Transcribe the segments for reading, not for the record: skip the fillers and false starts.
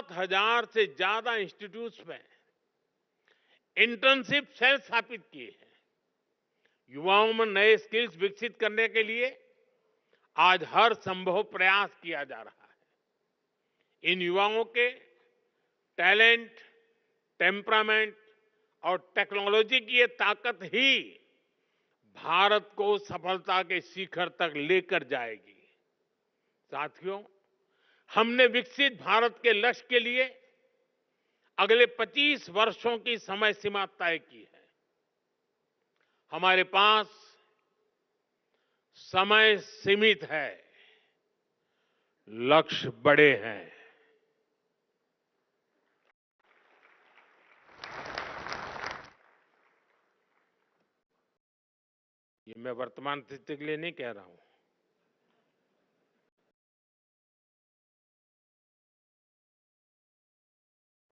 7,000 से ज्यादा इंस्टीट्यूट्स में इंटर्नशिप सेल स्थापित किए हैं। युवाओं में नए स्किल्स विकसित करने के लिए आज हर संभव प्रयास किया जा रहा है। इन युवाओं के टैलेंट, टेम्परामेंट और टेक्नोलॉजी की ये ताकत ही भारत को सफलता के शिखर तक लेकर जाएगी। साथियों, हमने विकसित भारत के लक्ष्य के लिए अगले 25 वर्षों की समय सीमा तय की है। हमारे पास समय सीमित है, लक्ष्य बड़े हैं। ये मैं वर्तमान स्थिति के लिए नहीं कह रहा हूं।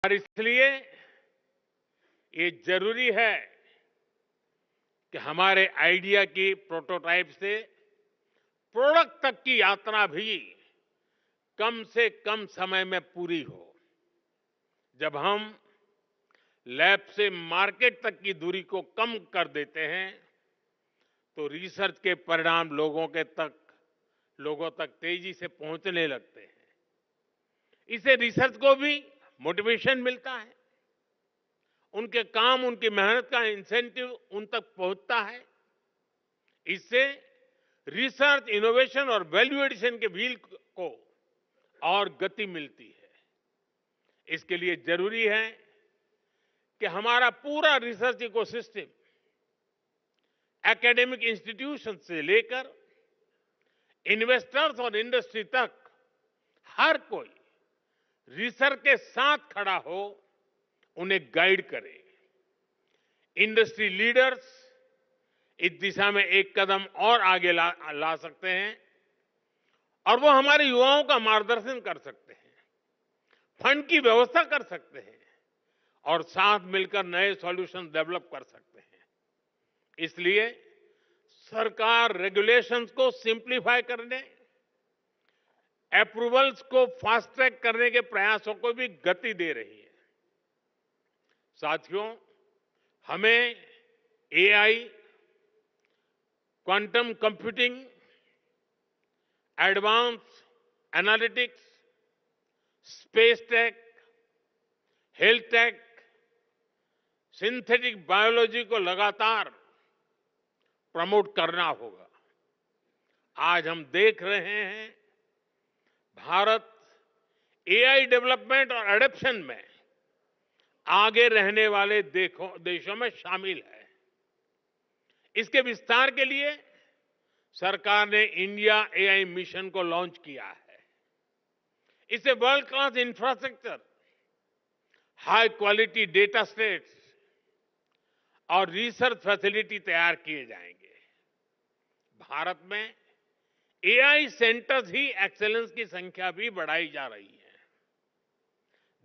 और इसलिए ये जरूरी है कि हमारे आइडिया की प्रोटोटाइप से प्रोडक्ट तक की यात्रा भी कम से कम समय में पूरी हो। जब हम लैब से मार्केट तक की दूरी को कम कर देते हैं तो रिसर्च के परिणाम लोगों तक तेजी से पहुंचने लगते हैं। इससे रिसर्च को भी मोटिवेशन मिलता है, उनके काम, उनकी मेहनत का इंसेंटिव उन तक पहुंचता है। इससे रिसर्च, इनोवेशन और वैल्यू एडिशन के व्हील को और गति मिलती है। इसके लिए जरूरी है कि हमारा पूरा रिसर्च इकोसिस्टम एकेडमिक इंस्टीट्यूशन से लेकर इन्वेस्टर्स और इंडस्ट्री तक हर कोई रिसर्च के साथ खड़ा हो, उन्हें गाइड करे। इंडस्ट्री लीडर्स इस दिशा में एक कदम और आगे ला सकते हैं और वो हमारे युवाओं का मार्गदर्शन कर सकते हैं, फंड की व्यवस्था कर सकते हैं और साथ मिलकर नए सॉल्यूशन डेवलप कर सकते हैं। इसलिए सरकार रेगुलेशंस को सिंप्लीफाई करने, अप्रूवल्स को फास्ट ट्रैक करने के प्रयासों को भी गति दे रही है। साथियों, हमें AI, quantum computing, advance analytics, space tech, health take, synthetic biology को लगातार प्रमोट करना होगा। आज हम देख रहे हैं भारत एआई डेवलपमेंट और एडॉप्शन में आगे रहने वाले देशों में शामिल है। इसके विस्तार के लिए सरकार ने इंडिया एआई मिशन को लॉन्च किया है। इससे world class infrastructure, high quality data sets और रिसर्च फैसिलिटी तैयार किए जाएंगे। भारत में एआई सेंटर्स ही एक्सेलेंस की संख्या भी बढ़ाई जा रही है।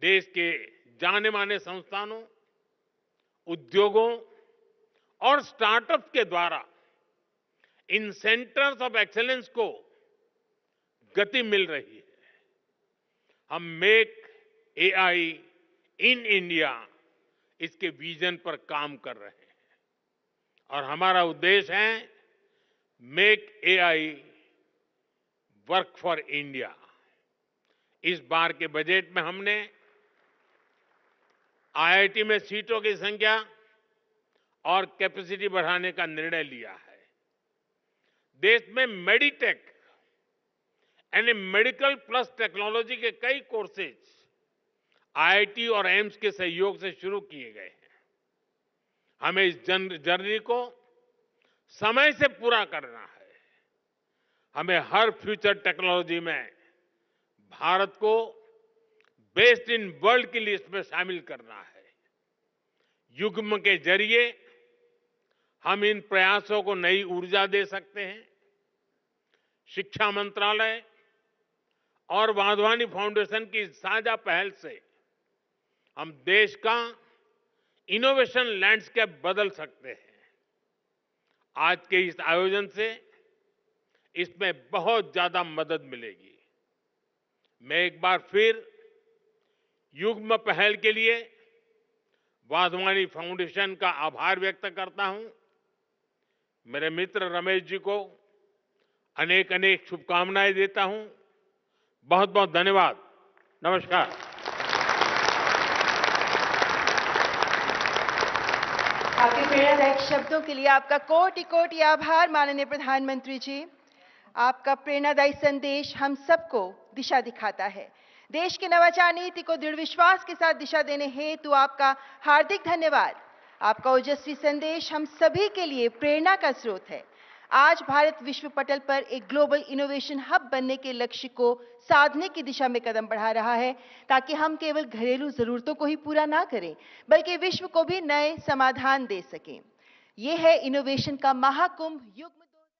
देश के जाने माने संस्थानों, उद्योगों और स्टार्टअप के द्वारा इन सेंटर्स ऑफ एक्सेलेंस को गति मिल रही है। हम मेक एआई इन इंडिया, इसके विजन पर काम कर रहे हैं और हमारा उद्देश्य है make AI work for India. इस बार के बजट में हमने आईआईटी में सीटों की संख्या और कैपेसिटी बढ़ाने का निर्णय लिया है। देश में मेडिटेक यानी मेडिकल प्लस टेक्नोलॉजी के कई कोर्सेज आईआईटी और एम्स के सहयोग से शुरू किए गए हैं। हमें इस जर्नी को समय से पूरा करना है। हमें हर फ्यूचर टेक्नोलॉजी में भारत को बेस्ट इन वर्ल्ड की लिस्ट में शामिल करना है। युग्म के जरिए हम इन प्रयासों को नई ऊर्जा दे सकते हैं। शिक्षा मंत्रालय और वाधवानी फाउंडेशन की साझा पहल से हम देश का इनोवेशन लैंडस्केप बदल सकते हैं। आज के इस आयोजन से इसमें बहुत ज्यादा मदद मिलेगी। मैं एक बार फिर युग्म पहल के लिए वाधवानी फाउंडेशन का आभार व्यक्त करता हूं। मेरे मित्र रमेश जी को अनेक अनेक शुभकामनाएं देता हूं। बहुत बहुत धन्यवाद। नमस्कार। आपके प्रेरणादायक शब्दों के लिए आपका कोटि कोटि आभार माननीय प्रधानमंत्री जी। आपका प्रेरणादायी संदेश हम सबको दिशा दिखाता है। देश की नवाचार नीति को दृढ़ विश्वास के साथ दिशा देने हेतु आपका हार्दिक धन्यवाद। आपका ओजस्वी संदेश हम सभी के लिए प्रेरणा का स्रोत है। आज भारत विश्व पटल पर एक ग्लोबल इनोवेशन हब बनने के लक्ष्य को साधने की दिशा में कदम बढ़ा रहा है, ताकि हम केवल घरेलू जरूरतों को ही पूरा ना करें, बल्कि विश्व को भी नए समाधान दे सकें। यह है इनोवेशन का महाकुंभ युग।